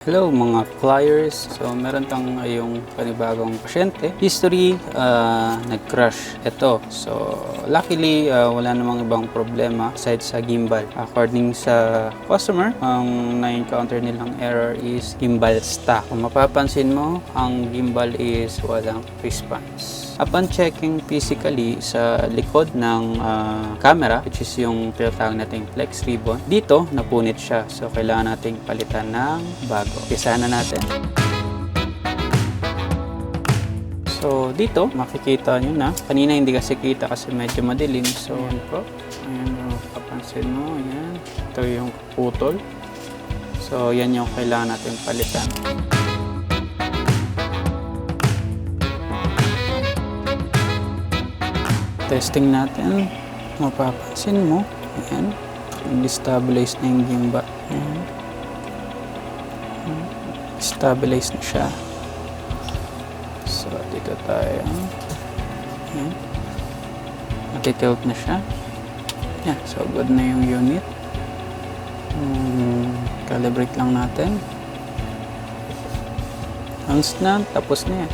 Hello mga flyers. So meron tang ngayong panibagong pasyente. History, nag-crash ito. So luckily, wala namang ibang problema aside sa gimbal. According sa customer, ang na-encounter nilang error is gimbal stuck. Kung mapapansin mo, ang gimbal is walang response. Upon checking physically sa likod ng camera, which is yung tinatawag nating flex ribbon, dito napunit siya. So kailangan nating palitan ng bago. Umpisa na natin. So dito makikita nyo na. Kanina hindi kasi kita kasi medyo madilim. So ano po? Ayan, papansin mo. Ayan. Ito yung putol. So yan yung kailangan natin palitan. Testing natin. Mapapansin mo. Ayan. Nag-stabilize na yung gimbal. Ayan. Stabilize na siya. So, dito tayo. Ayan. Natitilt na siya. Ayan. So, good na yung unit. Calibrate lang natin. Once na, tapos na yan.